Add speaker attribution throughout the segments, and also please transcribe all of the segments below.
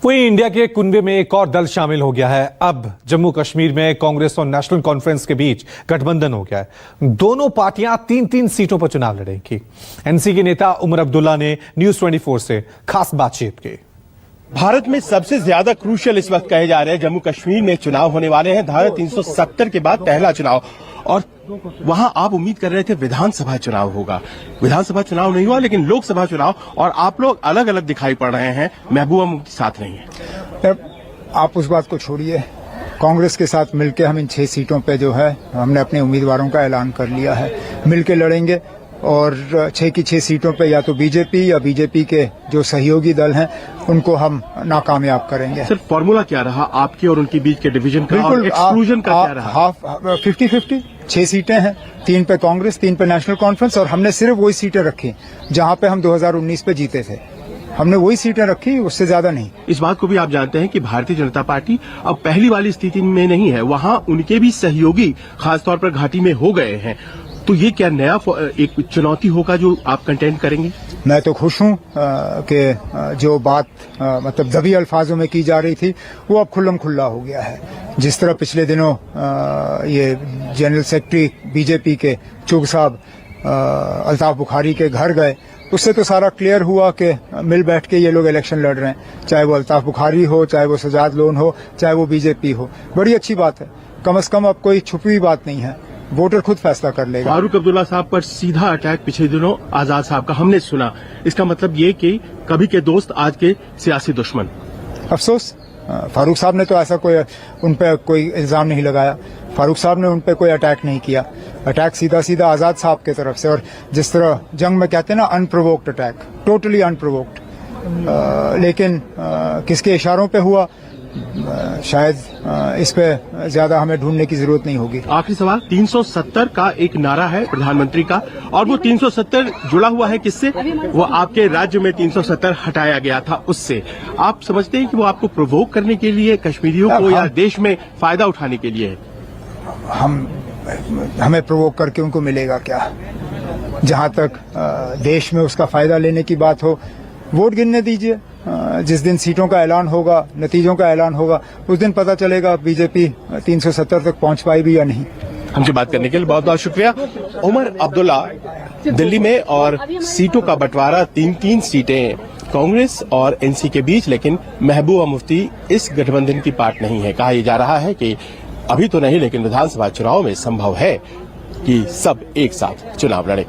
Speaker 1: वहीं इंडिया के कुनबे में एक और दल शामिल हो गया है। अब जम्मू कश्मीर में कांग्रेस और नेशनल कॉन्फ्रेंस के बीच गठबंधन हो गया है। दोनों पार्टियां 3-3 सीटों पर चुनाव लड़ेंगी। एनसी के नेता उमर अब्दुल्ला ने न्यूज 24 से खास बातचीत की।
Speaker 2: भारत में सबसे ज्यादा क्रूशियल इस वक्त कहे जा रहे हैं जम्मू कश्मीर में चुनाव होने वाले हैं। धारा 370 के बाद पहला चुनाव, और वहां आप उम्मीद कर रहे थे विधानसभा चुनाव होगा। विधानसभा चुनाव नहीं हुआ, लेकिन लोकसभा चुनाव, और आप लोग अलग अलग दिखाई पड़ रहे हैं। महबूबा मुफ्ती साथ नहीं है।
Speaker 3: आप उस बात को छोड़िए, कांग्रेस के साथ मिलकर हम इन 6 सीटों पे जो है हमने अपने उम्मीदवारों का ऐलान कर लिया है। मिलकर लड़ेंगे और 6 की 6 सीटों पे या तो बीजेपी या बीजेपी के जो सहयोगी दल हैं उनको हम नाकामयाब करेंगे।
Speaker 2: सिर्फ फॉर्मूला क्या रहा आपके और उनके बीच के डिवीजन का और एक्सक्लूजन का क्या रहा?
Speaker 3: हाफ 50-50, 6 सीटें हैं, 3 पे कांग्रेस, 3 पे नेशनल कॉन्फ्रेंस, और हमने सिर्फ वही सीटें रखी जहां पे हम 2019 पे जीते थे। हमने वही सीटें रखी, उससे ज्यादा नहीं।
Speaker 2: इस बात को भी आप जानते हैं कि भारतीय जनता पार्टी अब पहली वाली स्थिति में नहीं है। वहां उनके भी सहयोगी खासतौर पर घाटी में हो गए हैं। तो ये क्या नया एक चुनौती होगा जो आप कंटेंट करेंगे?
Speaker 3: मैं तो खुश हूं कि जो बात मतलब दबी अल्फाजों में की जा रही थी वो अब खुल्लम खुल्ला हो गया है। जिस तरह पिछले दिनों ये जनरल सेक्रेटरी बीजेपी के चुग साहब अल्ताफ बुखारी के घर गए, उससे तो सारा क्लियर हुआ कि मिल बैठ के ये लोग इलेक्शन लड़ रहे हैं। चाहे वो अल्ताफ बुखारी हो, चाहे वो सजाद लोन हो, चाहे वो बीजेपी हो। बड़ी अच्छी बात है। कम से कम अब कोई छुपी हुई बात नहीं है, वोटर खुद फैसला कर लेगा।
Speaker 2: फारूक अब्दुल्ला साहब पर सीधा अटैक पिछले दिनों आजाद साहब का हमने सुना। इसका मतलब ये कि कभी के दोस्त आज के सियासी दुश्मन।
Speaker 3: अफसोस, फारूक साहब ने तो ऐसा कोई उन पर कोई इल्जाम नहीं लगाया। फारूक साहब ने उन पर कोई अटैक नहीं किया। अटैक सीधा सीधा आजाद साहब की तरफ से, और जिस तरह जंग में कहते हैं ना, अनप्रोवोक्ड अटैक, टोटली अनप्रोवोक्ड। लेकिन किसके इशारों पे हुआ, शायद इस पे ज्यादा हमें ढूंढने की जरूरत नहीं होगी।
Speaker 2: आखिरी सवाल, 370 का एक नारा है प्रधानमंत्री का, और वो 370 जुड़ा हुआ है किससे? वो आपके राज्य में 370 हटाया गया था, उससे। आप समझते हैं कि वो आपको प्रोवोक करने के लिए कश्मीरियों को या देश में फायदा उठाने के लिए है?
Speaker 3: हमें प्रोवोक करके उनको मिलेगा क्या? जहां तक देश में उसका फायदा लेने की बात हो, वोट गिनने दीजिए। जिस दिन सीटों का ऐलान होगा, नतीजों का ऐलान होगा, उस दिन पता चलेगा बीजेपी 370 तक पहुंच पाई भी या नहीं।
Speaker 2: हमसे बात करने के लिए बहुत बहुत शुक्रिया। उमर अब्दुल्ला दिल्ली में, और सीटों का बंटवारा 3-3 सीटें कांग्रेस और एनसी के बीच, लेकिन महबूबा मुफ्ती इस गठबंधन की पार्ट नहीं है। कहा यह जा रहा है कि अभी तो नहीं, लेकिन विधानसभा चुनाव में संभव है कि सब एक साथ चुनाव लड़े।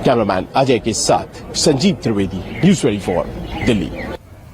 Speaker 2: कैमरामैन अजय के साथ संजीव त्रिवेदी, न्यूज 24 दिल्ली।